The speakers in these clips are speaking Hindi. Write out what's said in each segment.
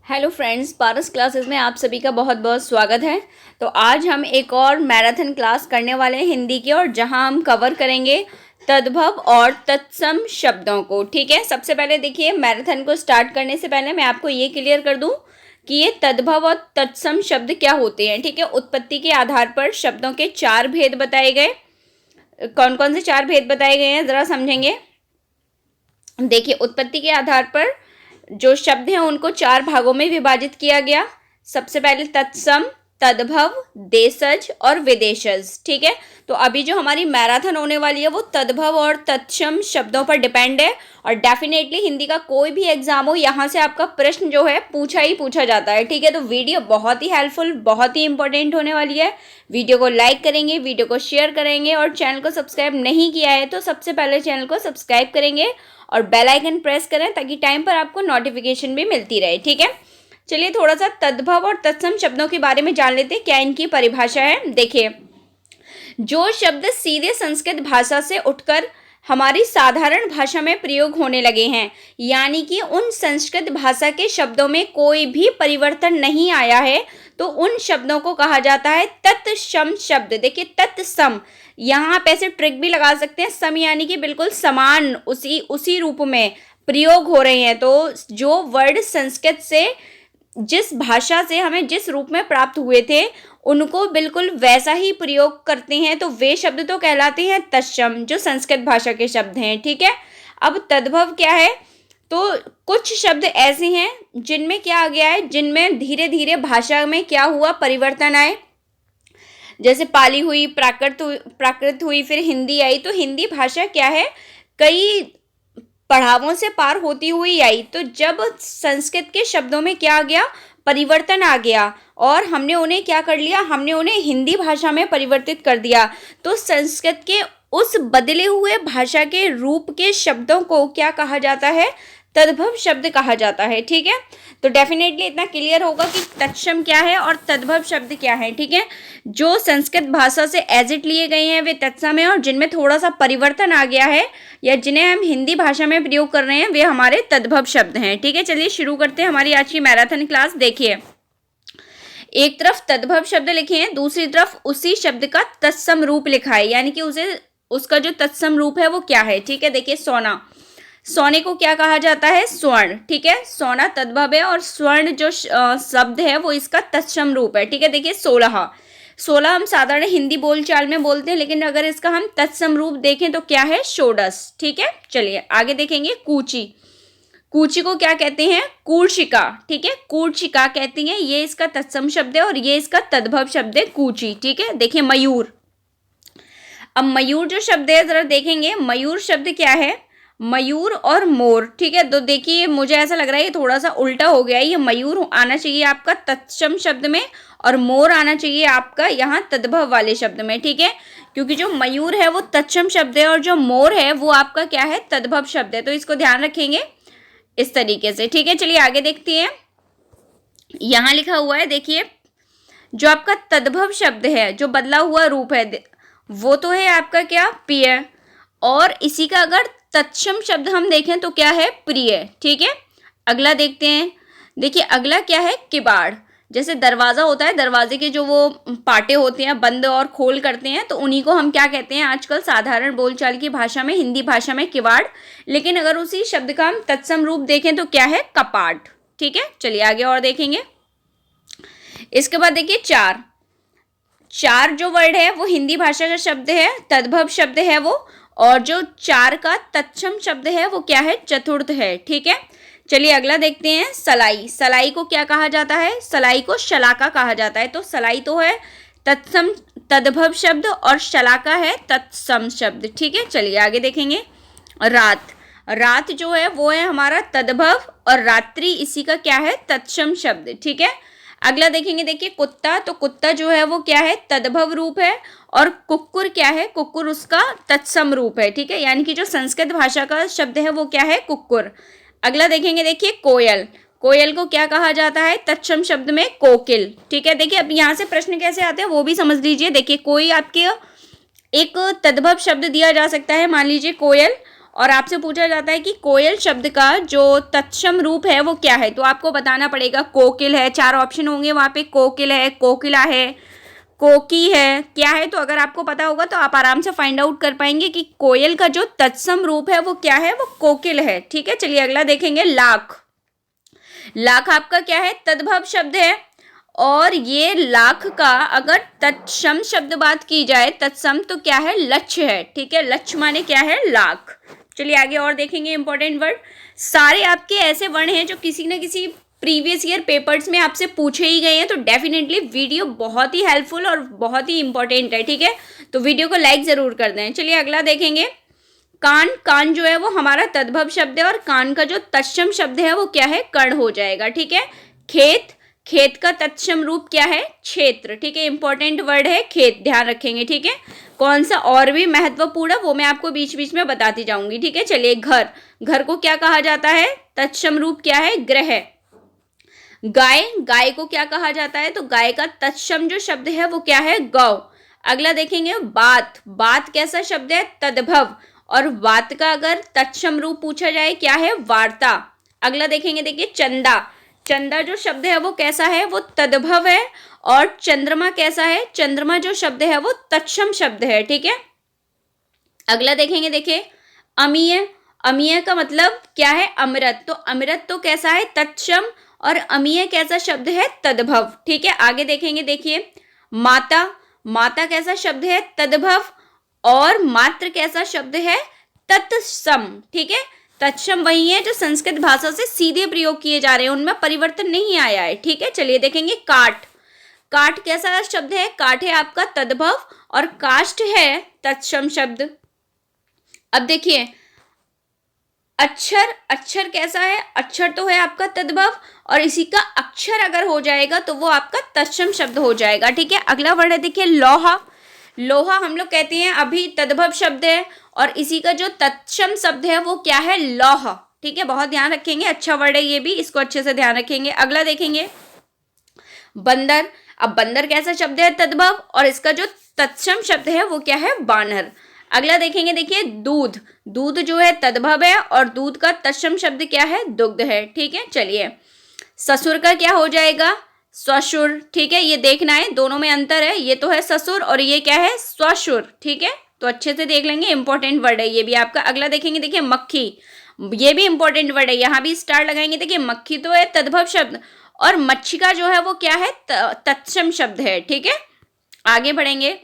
हेलो फ्रेंड्स, पारस क्लासेस में आप सभी का बहुत बहुत स्वागत है। तो आज हम एक और मैराथन क्लास करने वाले हैं हिंदी की, और जहां हम कवर करेंगे तद्भव और तत्सम शब्दों को। ठीक है, सबसे पहले देखिए, मैराथन को स्टार्ट करने से पहले मैं आपको ये क्लियर कर दूं कि ये तद्भव और तत्सम शब्द क्या होते हैं। ठीक है, उत्पत्ति के आधार पर शब्दों के 4 भेद बताए गए। कौन कौन से 4 भेद बताए गए हैं जरा समझेंगे। देखिए, उत्पत्ति के आधार पर जो शब्द हैं उनको 4 भागों में विभाजित किया गया। सबसे पहले तत्सम, तद्भव, देशज और विदेशज। ठीक है, तो अभी जो हमारी मैराथन होने वाली है वो तद्भव और तत्सम शब्दों पर डिपेंड है, और डेफिनेटली हिंदी का कोई भी एग्जाम हो यहाँ से आपका प्रश्न जो है पूछा ही पूछा जाता है। ठीक है, तो वीडियो बहुत ही हेल्पफुल, बहुत ही इंपॉर्टेंट होने वाली है। वीडियो को लाइक करेंगे, वीडियो को शेयर करेंगे, और चैनल को सब्सक्राइब नहीं किया है तो सबसे पहले चैनल को सब्सक्राइब करेंगे और बेल आइकन प्रेस करें ताकि टाइम पर आपको नोटिफिकेशन भी मिलती रहे। ठीक है, चलिए थोड़ा सा तद्भव और तत्सम शब्दों के बारे में जान लेते हैं, क्या इनकी परिभाषा है। देखिए, जो शब्द सीधे संस्कृत भाषा से उठकर हमारी साधारण भाषा में प्रयोग होने लगे हैं, यानी कि उन संस्कृत भाषा के शब्दों में कोई भी परिवर्तन नहीं आया है, तो उन शब्दों को कहा जाता है तत्सम शब्द। देखिए, तत्सम, यहाँ आप ऐसे ट्रिक भी लगा सकते हैं, सम यानी कि बिल्कुल समान, उसी रूप में प्रयोग हो रहे हैं। तो जो वर्ड संस्कृत से, जिस भाषा से हमें जिस रूप में प्राप्त हुए थे, उनको बिल्कुल वैसा ही प्रयोग करते हैं, तो वे शब्द तो कहलाते हैं तत्सम, जो संस्कृत भाषा के शब्द हैं। ठीक है, अब तद्भव क्या है, तो कुछ शब्द ऐसे हैं जिनमें क्या आ गया है, जिनमें धीरे धीरे भाषा में क्या हुआ, परिवर्तन आए। जैसे पाली हुई, प्राकृत हुई, फिर हिंदी आई। तो हिंदी भाषा क्या है, कई पड़ावों से पार होती हुई आई। तो जब संस्कृत के शब्दों में क्या आ गया, परिवर्तन आ गया, और हमने उन्हें क्या कर लिया, हमने उन्हें हिंदी भाषा में परिवर्तित कर दिया। तो संस्कृत के उस बदले हुए भाषा के रूप के शब्दों को क्या कहा जाता है, तद्भव शब्द कहा जाता है। ठीक है, तो डेफिनेटली इतना क्लियर होगा कि तत्सम क्या है और तद्भव शब्द क्या है। ठीक है, जो संस्कृत भाषा से एज इट लिए गए हैं वे तत्सम है, और जिनमें थोड़ा सा परिवर्तन आ गया है या जिन्हें हम हिंदी भाषा में प्रयोग कर रहे हैं वे हमारे तद्भव शब्द हैं। ठीक है, चलिए शुरू करते हैं हमारी आज की मैराथन क्लास। देखिए, एक तरफ तद्भव शब्द लिखे हैं, दूसरी तरफ उसी शब्द का तत्सम रूप लिखा है, यानी कि उसका जो तत्सम रूप है वो क्या है। ठीक है, देखिए, सोना, सोने को क्या कहा जाता है, स्वर्ण। ठीक है, सोना तद्भव है, और स्वर्ण जो शब्द है वो इसका तत्सम रूप है। ठीक है, देखिए, 16, 16 हम साधारण हिंदी बोलचाल में बोलते हैं, लेकिन अगर इसका हम तत्सम रूप देखें तो क्या है, षोडश। ठीक है, चलिए आगे देखेंगे। कूची, कूची को क्या कहते हैं, कूर्चिका। ठीक है, कूर्चिका कहती हैं, ये इसका तत्सम शब्द है, और ये इसका तद्भव शब्द है कूची। ठीक है, देखिए, मयूर। अब मयूर जो शब्द है जरा देखेंगे, मयूर शब्द क्या है, मयूर और मोर। ठीक है, तो देखिए, मुझे ऐसा लग रहा है ये थोड़ा सा उल्टा हो गया है, ये मयूर आना चाहिए आपका तत्सम शब्द में, और मोर आना चाहिए आपका यहाँ तद्भव वाले शब्द में। ठीक है, क्योंकि जो मयूर है वो तत्सम शब्द है, और जो मोर है वो आपका क्या है, तद्भव शब्द है। तो इसको ध्यान रखेंगे इस तरीके से। ठीक है, चलिए आगे देखते हैं। यहाँ लिखा हुआ है, देखिए, जो आपका तद्भव शब्द है, जो बदला हुआ रूप है, वो तो है आपका क्या, प्रिय, और इसी का अगर तत्सम शब्द हम देखें तो क्या है, प्रिय। ठीक है, अगला देखते हैं। देखिए, अगला क्या है, किवाड़। जैसे दरवाज़ा होता है, दरवाजे के जो वो पाटे होते हैं, बंद और खोल करते हैं, तो उन्हीं को हम क्या कहते हैं आजकल साधारण बोलचाल की भाषा में, हिंदी भाषा में, किवाड़। लेकिन अगर उसी शब्द का हम तत्सम रूप देखें तो क्या है, कपाट। ठीक है, चलिए आगे और देखेंगे। इसके बाद देखिए, चार, चार जो वर्ड है वो हिंदी भाषा का शब्द है, तद्भव शब्द है वो, और जो चार का तत्सम शब्द है वो क्या है, चतुर्थ है। ठीक है, चलिए अगला देखते हैं। सलाई, सलाई को क्या कहा जाता है, सलाई को शलाका कहा जाता है। तो सलाई तो है तत्सम तद्भव शब्द, और शलाका है तत्सम शब्द। ठीक है, चलिए आगे देखेंगे। रात, रात जो है वो है हमारा तद्भव, और रात्रि इसी का क्या है, तत्सम शब्द। ठीक है, अगला देखेंगे। देखिए, कुत्ता, तो कुत्ता जो है वो क्या है, तद्भव रूप है, और कुक्कुर क्या है, कुक्कुर उसका तत्सम रूप है। ठीक है, यानी कि जो संस्कृत भाषा का शब्द है वो क्या है, कुक्कुर। अगला देखेंगे। देखिए, कोयल, कोयल को क्या कहा जाता है, तत्सम शब्द में कोकिल। ठीक है, देखिए, अब यहाँ से प्रश्न कैसे आते हैं वो भी समझ लीजिए। देखिए, कोई आपके एक तद्भव शब्द दिया जा सकता है, मान लीजिए कोयल, और आपसे पूछा जाता है कि कोयल शब्द का जो तत्सम रूप है वो क्या है, तो आपको बताना पड़ेगा। कोकिल है, 4 ऑप्शन होंगे वहाँ पे, कोकिल है, कोकिला है, कोकी है, क्या है। तो अगर आपको पता होगा तो आप आराम से फाइंड आउट कर पाएंगे कि कोयल का जो तत्सम रूप है वो क्या है, वो कोकिल है। ठीक है, चलिए अगला देखेंगे। लाख। लाख आपका क्या है, तद्भव शब्द है। और ये लाख का अगर तत्सम शब्द बात की जाए, तत्सम, तो क्या है, लक्ष्य है। ठीक है, लक्ष्य माने क्या है, लाख। चलिए आगे और देखेंगे इंपॉर्टेंट वर्ड। सारे आपके ऐसे वर्ड हैं जो किसी न किसी प्रीवियस ईयर पेपर्स में आपसे पूछे ही गए हैं, तो डेफिनेटली वीडियो बहुत ही हेल्पफुल और बहुत ही इंपॉर्टेंट है। ठीक है, तो वीडियो को लाइक जरूर कर दें। चलिए अगला देखेंगे। कान। कान जो है वो हमारा तद्भव शब्द है और कान का जो तत्सम शब्द है वो क्या है, कर्ण हो जाएगा। ठीक है। खेत। खेत का तत्सम रूप क्या है, क्षेत्र। ठीक है, इंपॉर्टेंट वर्ड है खेत, ध्यान रखेंगे। ठीक है, कौन सा और भी महत्वपूर्ण वो मैं आपको बीच बीच में बताती जाऊंगी। ठीक है, चलिए। घर। घर को क्या कहा जाता है, तत्सम रूप क्या है, गृह। गाय। गाय को क्या कहा जाता है, तो गाय का तत्सम जो शब्द है वो क्या है, गौ। अगला देखेंगे। बात। बात कैसा शब्द है, तद्भव। और बात का अगर तत्सम रूप पूछा जाए क्या है, वार्ता। अगला देखेंगे, देखिए चंदा। चंदा जो शब्द है वो कैसा है, वो तद्भव है। और चंद्रमा कैसा है, चंद्रमा जो शब्द है वो तत्सम शब्द है। ठीक है, अगला देखेंगे, देखिए अमीय। अमीय का मतलब क्या है, अमृत। तो अमृत तो कैसा है, तत्सम। और अमीय कैसा शब्द है, तद्भव। ठीक है, आगे देखेंगे, देखिए माता। माता कैसा शब्द है, तद्भव। और मात्र कैसा शब्द है, तत्सम। ठीक है, तत्सम वही है जो संस्कृत भाषा से सीधे प्रयोग किए जा रहे हैं, उनमें परिवर्तन नहीं आया है। ठीक है, चलिए देखेंगे। काठ। काठ कैसा शब्द है, काठ है आपका तद्भव और काष्ठ है तत्सम शब्द। अब देखिए अक्षर। अक्षर कैसा है, अक्षर तो है आपका तद्भव और इसी का अक्षर अगर हो जाएगा तो वो आपका तत्सम शब्द हो जाएगा। ठीक है, अगला वर्ड है, देखिए लोहा। लोहा हम लोग कहते हैं अभी तद्भव शब्द है और इसी का जो तत्सम शब्द है वो क्या है, लौह। ठीक है, बहुत ध्यान रखेंगे, अच्छा वर्ड है ये भी, इसको अच्छे से ध्यान रखेंगे। अगला देखेंगे बंदर। अब बंदर कैसा शब्द है, तद्भव। और इसका जो तत्सम शब्द है वो क्या है, बानर। अगला देखेंगे, देखिए दूध। दूध जो है तद्भव है और दूध का तत्सम शब्द क्या है, दुग्ध है। ठीक है, चलिए ससुर का क्या हो जाएगा, स्वशुर। ठीक है, ये देखना है, दोनों में अंतर है, ये तो है ससुर और ये क्या है, स्वशुर। ठीक है, तो अच्छे से देख लेंगे, इंपॉर्टेंट वर्ड है ये भी आपका। अगला देखेंगे, देखिए मक्खी। ये भी इंपॉर्टेंट वर्ड है, यहाँ भी स्टार लगाएंगे। देखिए मक्खी तो है तद्भव शब्द और मच्छिका जो है वो क्या है, तत्सम शब्द है। ठीक है, आगे बढ़ेंगे।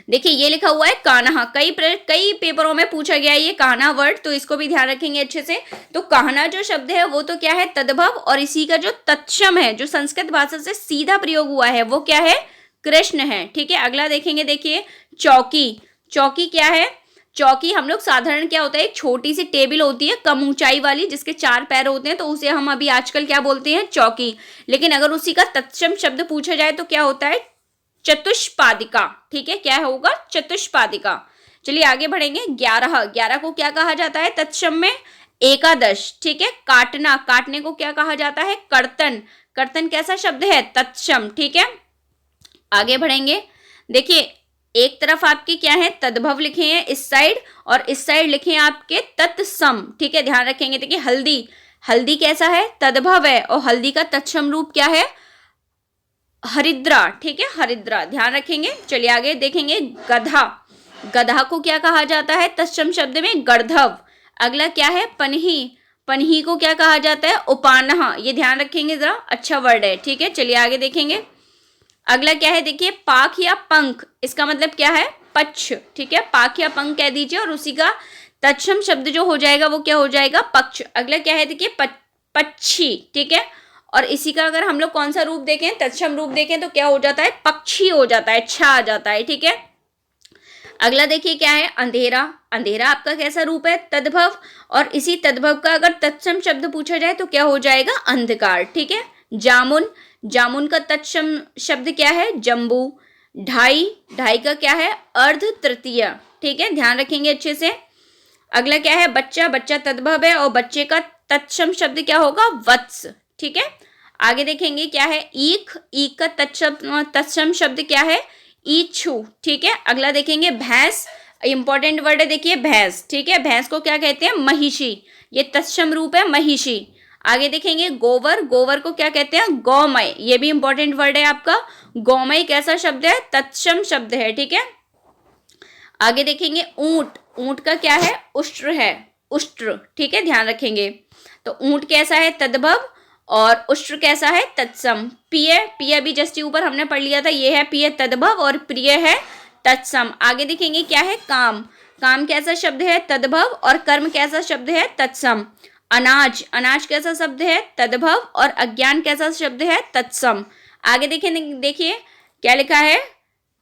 देखिए ये लिखा हुआ है कान्हा। कई पेपरों में पूछा गया है ये कान्हा वर्ड, तो इसको भी ध्यान रखेंगे अच्छे से। तो कान्हा जो शब्द है वो तो क्या है, तद्भव और इसी का जो तत्सम है जो संस्कृत भाषा से सीधा प्रयोग हुआ है वो क्या है, कृष्ण है। ठीक है, अगला देखेंगे, देखिए चौकी। चौकी क्या है, चौकी हम लोग साधारण क्या होता है, एक छोटी सी टेबल होती है कम ऊंचाई वाली जिसके 4 पैर होते हैं, तो उसे हम अभी आजकल क्या बोलते हैं, चौकी। लेकिन अगर उसी का तत्सम शब्द पूछा जाए तो क्या होता है, चतुष्पादिका। ठीक है, क्या होगा, चतुष्पादिका। चलिए आगे बढ़ेंगे। 11। 11 को क्या कहा जाता है तत्सम में, एकादश। ठीक है, काटना। काटने को क्या कहा जाता है, कर्तन। कर्तन कैसा शब्द है, तत्सम। ठीक है, आगे बढ़ेंगे। देखिए एक तरफ आपके क्या है, तद्भव लिखे हैं इस साइड और इस साइड लिखे हैं आपके तत्सम। ठीक है, ध्यान रखेंगे। देखिए हल्दी। हल्दी कैसा है, तद्भव है और हल्दी का तत्सम रूप क्या है, हरिद्रा। ठीक है, हरिद्रा, ध्यान रखेंगे। चलिए आगे देखेंगे। गधा। गधा को क्या कहा जाता है तत्सम शब्द में, गर्धव। अगला क्या है, पनही। पनही को क्या कहा जाता है, उपानह। ये ध्यान रखेंगे जरा, अच्छा वर्ड है। ठीक है, चलिए आगे देखेंगे। अगला क्या है, देखिए पाख या पंख। इसका मतलब क्या है, पक्ष। ठीक है, पाख या पंख कह दीजिए और उसी का तत्सम शब्द जो हो जाएगा वो क्या हो जाएगा, पक्ष। अगला क्या है, देखिए पक्षी। ठीक है, और इसी का अगर हम लोग कौन सा रूप देखें, तत्सम रूप देखें तो क्या हो जाता है, पक्षी हो जाता है, छा आ जाता है। ठीक है, अगला देखिए क्या है, अंधेरा। अंधेरा आपका कैसा रूप है, तद्भव और इसी तद्भव का अगर तत्सम शब्द पूछा जाए तो क्या हो जाएगा, अंधकार। ठीक है, जामुन। जामुन का तत्सम शब्द क्या है, जम्बू। ढाई। ढाई का क्या है, अर्ध तृतीय। ठीक है, ध्यान रखेंगे अच्छे से। अगला क्या है, बच्चा। बच्चा तद्भव है और बच्चे का तत्सम शब्द क्या होगा, वत्स। ठीक है, आगे देखेंगे क्या है, ईख। ईख का तत्सम शब्द क्या है, ईक्षु। ठीक है, अगला देखेंगे भैंस। इंपॉर्टेंट वर्ड है देखिए भैंस, ठीक है, भैंस को क्या कहते हैं, महिषी, ये तत्सम रूप है महिषी। आगे देखेंगे गोबर, गोबर को क्या कहते हैं, गौमय, ये भी इंपॉर्टेंट वर्ड है आपका। गौमय कैसा शब्द है, तत्सम शब्द है, ठीक है। आगे देखेंगे ऊंट, ऊंट का क्या है, उष्ट्र है, उष्ट्र, ठीक है, ध्यान रखेंगे। तो ऊंट कैसा है, तद्भव, और उष्ट्र कैसा है, तत्सम। प्रिय, प्रिय भी जस्ट ऊपर हमने पढ़ लिया था, ये है प्रिय तद्भव और प्रिय है तत्सम। आगे देखेंगे क्या है, काम, काम कैसा शब्द है, तद्भव, और कर्म कैसा शब्द है, तत्सम। अनाज, अनाज कैसा शब्द है, तद्भव, और अज्ञान कैसा शब्द है, तत्सम। आगे देखिए क्या लिखा है,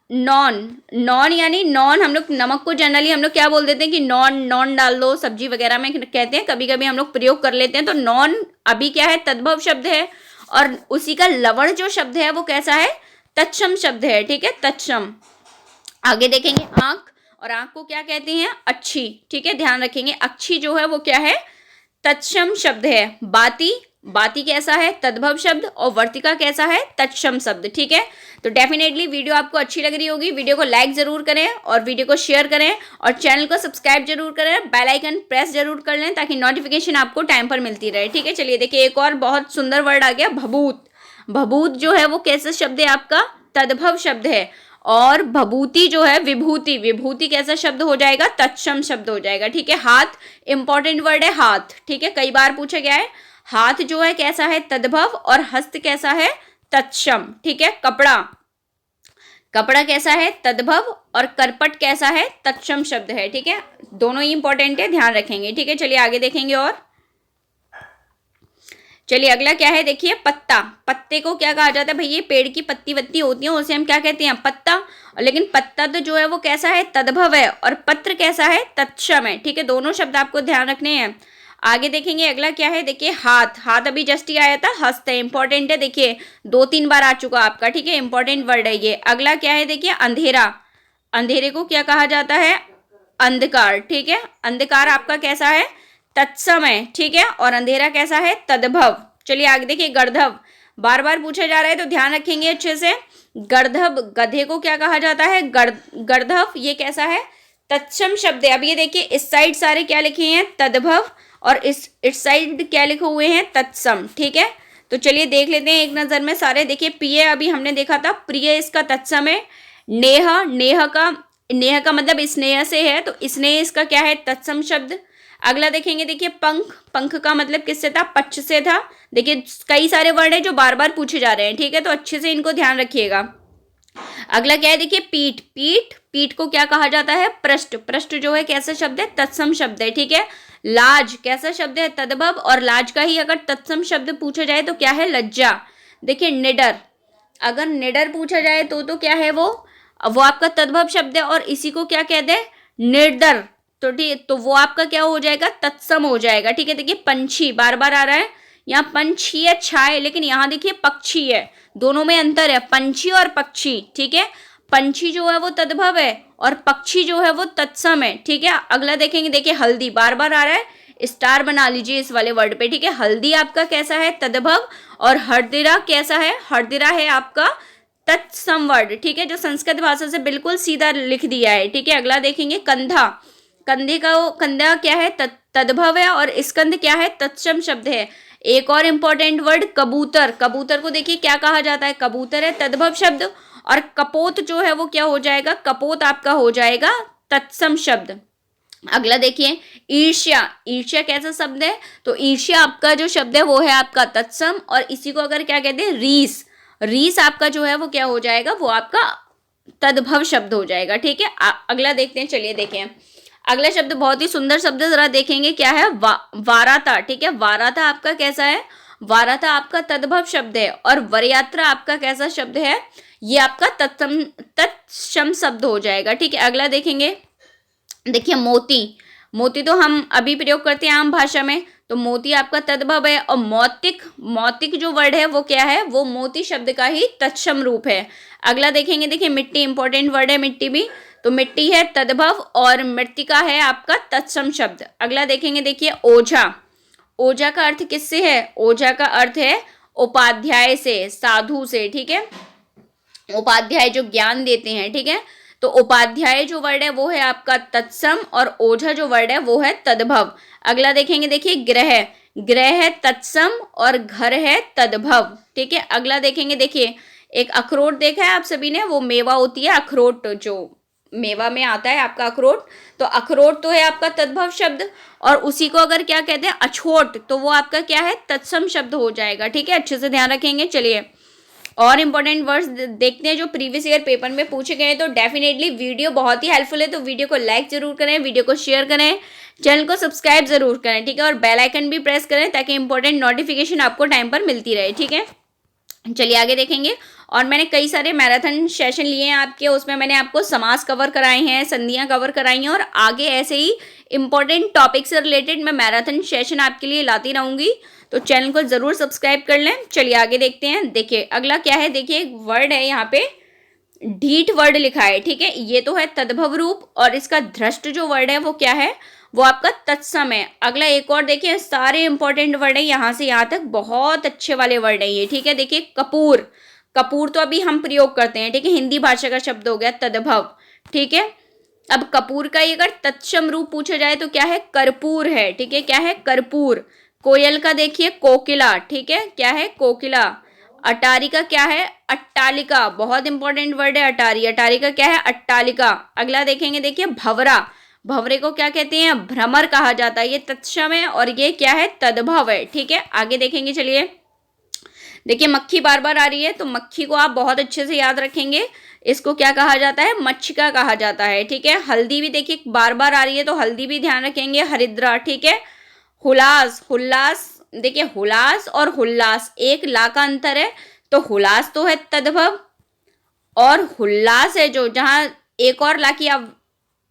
नॉन, नॉन यानी नॉन, हम लोग नमक को जनरली हम लोग क्या बोल देते हैं कि नॉन, नॉन डाल दो सब्जी वगैरह में कहते हैं, कभी कभी हम लोग प्रयोग कर लेते हैं। तो नॉन अभी क्या है, तद्भव शब्द है, और उसी का लवण जो शब्द है वो कैसा है, तत्सम शब्द है, ठीक है, तत्सम। आगे देखेंगे आंख, और आंख को क्या कहते हैं, अच्छी, ठीक है, ध्यान रखेंगे, अच्छी जो है वो क्या है, तत्सम शब्द है। बाती, बाती कैसा है, तद्भव शब्द, और वर्तिका कैसा है, तत्सम शब्द, ठीक है। तो डेफिनेटली वीडियो आपको अच्छी लग रही होगी, वीडियो को लाइक जरूर करें और वीडियो को शेयर करें और चैनल को सब्सक्राइब जरूर करें, बेल आइकन प्रेस जरूर कर लें ताकि नोटिफिकेशन आपको टाइम पर मिलती रहे, ठीक है। चलिए देखिए एक और बहुत सुंदर वर्ड आ गया, भभूत। भभूत जो है वो कैसा शब्द है आपका, तद्भव शब्द है, और भभूति जो है विभूति, विभूति कैसा शब्द हो जाएगा, तत्सम शब्द हो जाएगा, ठीक है। हाथ, इंपॉर्टेंट वर्ड है हाथ, ठीक है, कई बार पूछा गया है। हाथ जो है कैसा है, तद्भव, और हस्त कैसा है, तत्सम, ठीक है। कपड़ा, कपड़ा कैसा है, तद्भव, और करपट कैसा है, तत्सम शब्द है, ठीक है, दोनों ही इंपॉर्टेंट है, ध्यान रखेंगे, ठीक है। चलिए आगे देखेंगे और चलिए अगला क्या है, देखिए पत्ता। पत्ते को क्या कहा जाता है भाई, ये पेड़ की पत्ती वत्ती होती है उसे हम क्या कहते हैं, पत्ता। लेकिन पत्ता तो जो है वो कैसा है, तद्भव है, और पत्र कैसा है, तत्सम है, ठीक है, दोनों शब्द आपको ध्यान रखने हैं। आगे देखेंगे अगला क्या है, देखिए हाथ, हाथ अभी जस्ट ही आया था, हस्त है, इंपॉर्टेंट है, देखिए 2-3 बार आ चुका आपका, ठीक है, इंपॉर्टेंट वर्ड है ये। अगला क्या है, देखिए अंधेरा, अंधेरे को क्या कहा जाता है, अंधकार, ठीक है, अंधकार आपका कैसा है, तत्सम है, ठीक है, और अंधेरा कैसा है, तद्भव। चलिए आगे देखिए गर्दभ, बार बार पूछा जा रहा है तो ध्यान रखेंगे अच्छे से। गर्दभ, गधे को क्या कहा जाता है, गर्दभ, ये कैसा है, तत्सम शब्द है। अब ये देखिए इस साइड सारे क्या लिखे हैं, तद्भव, और इस साइड क्या लिखे हुए हैं, तत्सम, ठीक है। तो चलिए देख लेते हैं एक नज़र में सारे। देखिए प्रिय अभी हमने देखा था, प्रिय इसका तत्सम है। नेह, नेह का मतलब स्नेह से है, तो स्नेह इसका क्या है, तत्सम शब्द। अगला देखेंगे, देखिए पंख, पंख का मतलब किससे था, पक्ष से था। देखिए कई सारे वर्ड हैं जो बार बार पूछे जा रहे हैं, ठीक है, तो अच्छे से इनको ध्यान रखिएगा। अगला क्या है, देखिए पीठ, पीठ, पीठ को क्या कहा जाता है, पृष्ठ, पृष्ठ जो है कैसा शब्द है, तत्सम शब्द है, ठीक है। लाज कैसा शब्द है, तद्भव, और लाज का ही अगर तत्सम शब्द पूछा जाए तो क्या है, लज्जा। देखिए निडर, अगर निडर पूछा जाए तो क्या है वो आपका तद्भव शब्द है, और इसी को क्या कहते हैं, निर्डर, तो ठीक, तो वो आपका क्या हो जाएगा, तत्सम हो जाएगा, ठीक है। देखिए पंछी, बार बार आ रहा है यहाँ, पंछी है, छाए, लेकिन यहाँ देखिए पक्षी है, दोनों में अंतर है, पंछी और पक्षी, ठीक है। पंछी जो है वो तद्भव है और पक्षी जो है वो तत्सम है, ठीक है। अगला देखेंगे, देखिए हल्दी, बार बार आ रहा है, स्टार बना लीजिए इस वाले वर्ड पे, ठीक है। हल्दी आपका कैसा है, तद्भव, और हरदिरा कैसा है, हरदिरा है आपका तत्सम वर्ड, ठीक है, जो संस्कृत भाषा से बिल्कुल सीधा लिख दिया है, ठीक है। अगला देखेंगे कंधा, कंधे का कंधा क्या है, तद्भव है, और स्कंध क्या है, तत्सम शब्द है। एक और इंपॉर्टेंट वर्ड कबूतर, कबूतर को देखिए क्या कहा जाता है, कबूतर है, तद्भव शब्द, और कपोत जो है वो क्या हो जाएगा, कपोत आपका हो जाएगा तत्सम शब्द। अगला देखिए ईर्ष्या, ईर्ष्या कैसा शब्द है, तो ईर्ष्या आपका जो शब्द है वो है आपका तत्सम, और इसी को अगर क्या कहते हैं, रीस, रीस आपका जो है वो क्या हो जाएगा, वो आपका तद्भव शब्द हो जाएगा, ठीक है। अगला देखते हैं, चलिए देखें अगला शब्द, बहुत ही सुंदर शब्द, जरा देखेंगे क्या है, वाराता, ठीक है। वाराता आपका कैसा है, वाराता आपका तद्भव शब्द है, और वरयात्रा आपका कैसा शब्द है, ये आपका तत्सम शब्द हो जाएगा, ठीक है। अगला देखेंगे, देखिए मोती, मोती तो हम अभी प्रयोग करते हैं आम भाषा में, तो मोती आपका तद्भव है, और मौतिक, मौतिक जो वर्ड है वो क्या है, वो मोती शब्द का ही तत्सम रूप है। अगला देखेंगे, देखिए मिट्टी, इंपॉर्टेंट वर्ड है मिट्टी भी, तो मिट्टी है तद्भव, और मृत्तिका है आपका तत्सम शब्द। अगला देखेंगे, देखिए ओझा, ओझा का अर्थ किससे है, ओझा का अर्थ है उपाध्याय से, साधु से, ठीक है, उपाध्याय जो ज्ञान देते हैं, ठीक है। तो उपाध्याय जो वर्ड है वो है आपका तत्सम और ओझा जो वर्ड है वो है तद्भव। अगला देखेंगे, देखिए ग्रह, ग्रह है तत्सम और घर है तद्भव। ठीक है, अगला देखेंगे, देखिए एक अखरोट देखा है आप सभी ने, वो मेवा होती है अखरोट, जो मेवा में आता है आपका अखरोट, तो अखरोट तो है आपका तद्भव शब्द, और उसी को अगर क्या कहते हैं अछोट, तो वो आपका क्या है तत्सम शब्द हो जाएगा। ठीक है, अच्छे से ध्यान रखेंगे। चलिए और इंपॉर्टेंट वर्ड्स देखते हैं जो प्रीवियस ईयर पेपर में पूछे गए हैं। तो डेफिनेटली वीडियो बहुत ही हेल्पफुल है, तो वीडियो को लाइक जरूर करें, वीडियो को शेयर करें, चैनल को सब्सक्राइब जरूर करें। ठीक है, और बेल आइकन भी प्रेस करें ताकि इंपॉर्टेंट नोटिफिकेशन आपको टाइम पर मिलती रहे। ठीक है, चलिए आगे देखेंगे। और मैंने कई सारे मैराथन सेशन लिए हैं आपके, उसमें मैंने आपको समास कवर कराए हैं, संधियां कवर कराई हैं, और आगे ऐसे ही इंपॉर्टेंट टॉपिक से रिलेटेड मैं मैराथन सेशन आपके लिए लाती रहूंगी, तो चैनल को जरूर सब्सक्राइब कर लें। चलिए आगे देखते हैं। देखिए अगला क्या है, देखिए एक वर्ड है यहाँ पे ढीठ वर्ड लिखा है। ठीक है, ये तो है तद्भव रूप, और इसका धृष्ट जो वर्ड है वो क्या है, वो आपका तत्सम है। अगला एक और देखिए, सारे इंपॉर्टेंट वर्ड है यहाँ से यहाँ तक, बहुत अच्छे वाले वर्ड है ये। ठीक है, देखिए कपूर, कपूर तो अभी हम प्रयोग करते हैं। ठीक है, हिंदी भाषा का शब्द हो गया तद्भव। ठीक है, अब कपूर का ये अगर तत्सम रूप पूछा जाए तो क्या है, कर्पूर है। ठीक है, क्या है, कर्पूर। कोयल का देखिए कोकिला। ठीक है, क्या है, कोकिला। अटारी का क्या है, अट्टालिका, बहुत इंपॉर्टेंट वर्ड है अटारी, अटारी का क्या है, अट्टालिका। अगला देखेंगे, देखिए भवरा, भवरे को क्या कहते हैं, भ्रमर कहा जाता है, ये तत्सम है और ये क्या है, तद्भव है। ठीक है, आगे देखेंगे। चलिए देखिए मक्खी बार बार आ रही है, तो मक्खी को आप बहुत अच्छे से याद रखेंगे, इसको क्या कहा जाता है, मच्छिका कहा जाता है। ठीक है, हल्दी भी देखिए बार बार आ रही है, तो हल्दी भी ध्यान रखेंगे, हरिद्रा। ठीक है, हुलास, हुल्लास, देखिए हुलास और हुल्लास एक ला का अंतर है, तो हुलास तो है तद्भव, और हुल्लास है जो जहां एक और ला की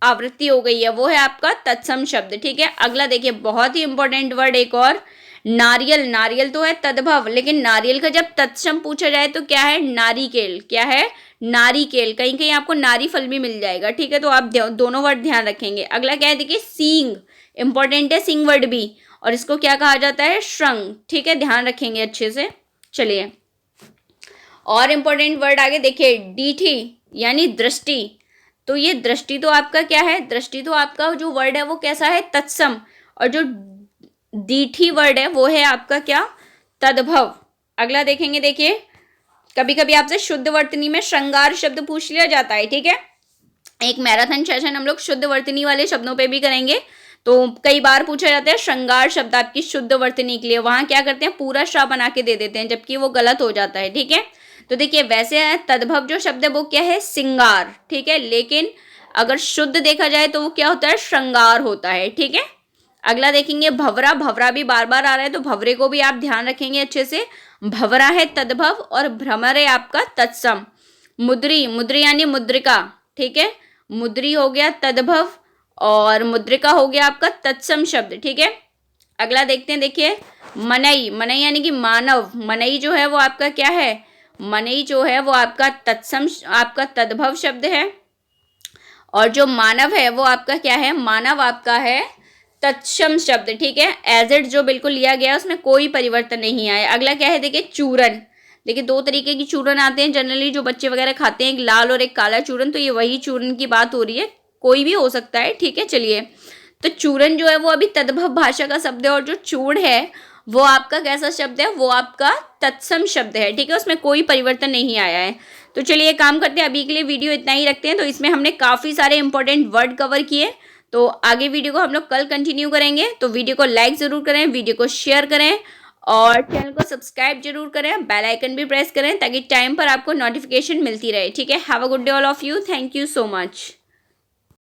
आवृत्ति हो गई है वो है आपका तत्सम शब्द। ठीक है, अगला देखिए बहुत ही इंपॉर्टेंट वर्ड एक और, नारियल, नारियल तो है तद्भव, लेकिन नारियल का जब तत्सम पूछा जाए तो क्या है, नारिकेल, क्या है, नारिकेल। कहीं कहीं आपको नारी फल भी मिल जाएगा। ठीक है, तो आप दोनों वर्ड ध्यान रखेंगे। अगला क्या है, देखिए सींग, इंपॉर्टेंट है सींग वर्ड भी, और इसको क्या कहा जाता है, श्रृंग। ठीक है, ध्यान रखेंगे अच्छे से। चलिए और इंपॉर्टेंट वर्ड आगे देखिए, डीठी यानी दृष्टि, तो ये दृष्टि तो आपका क्या है, दृष्टि तो आपका जो वर्ड है वो कैसा है, तत्सम, और जो दीठी वर्ड है वो है आपका क्या, तद्भव। अगला देखेंगे, देखिए कभी कभी आपसे शुद्ध वर्तनी में श्रृंगार शब्द पूछ लिया जाता है। ठीक है, एक मैराथन सेशन हम लोग शुद्ध वर्तनी वाले शब्दों पे भी करेंगे, तो कई बार पूछा जाता है श्रृंगार शब्द आपकी शुद्ध वर्तनी के लिए, वहां क्या करते हैं पूरा श्रा बना के दे देते हैं, जबकि वो गलत हो जाता है। ठीक है, तो देखिए वैसे तद्भव जो शब्द है वो क्या है, सिंगार। ठीक है, लेकिन अगर शुद्ध देखा जाए तो वो क्या होता है, श्रृंगार होता है। ठीक है, अगला देखेंगे भवरा, भवरा भी बार बार आ रहा है, तो भवरे को भी आप ध्यान रखेंगे अच्छे से, भवरा है तद्भव और भ्रमर है आपका तत्सम। मुद्री, मुद्री यानी मुद्रिका। ठीक है, मुद्री हो गया तद्भव और मुद्रिका हो गया आपका तत्सम शब्द। ठीक है, अगला देखते हैं, देखिए मनई, मनई यानी कि मानव, मनई जो है वो आपका क्या है, मनई जो है वो आपका तत्सम, आपका तद्भव शब्द है, और जो मानव है वो आपका क्या है, मानव आपका है तत्सम शब्द। ठीक है, एज इट जो बिल्कुल लिया गया उसमें कोई परिवर्तन नहीं आया। अगला क्या है, देखिए चूरन, देखिए दो तरीके की चूरन आते हैं जनरली जो बच्चे वगैरह खाते हैं, एक लाल और एक काला चूरन, तो ये वही चूरन की बात हो रही है, कोई भी हो सकता है। ठीक है, चलिए तो चूरन जो है वो अभी तद्भव भाषा का शब्द है, और जो चूड़ है वो आपका कैसा शब्द है, वो आपका तत्सम शब्द है। ठीक है, उसमें कोई परिवर्तन नहीं आया है। तो चलिए काम करते हैं, अभी के लिए वीडियो इतना ही रखते हैं। तो इसमें हमने काफ़ी सारे इंपॉर्टेंट वर्ड कवर किए, तो आगे वीडियो को हम लोग कल कंटिन्यू करेंगे। तो वीडियो को लाइक ज़रूर करें, वीडियो को शेयर करें, और चैनल को सब्सक्राइब जरूर करें, बेल आइकन भी प्रेस करें ताकि टाइम पर आपको नोटिफिकेशन मिलती रहे। ठीक है, have a good day all of you, thank you so much.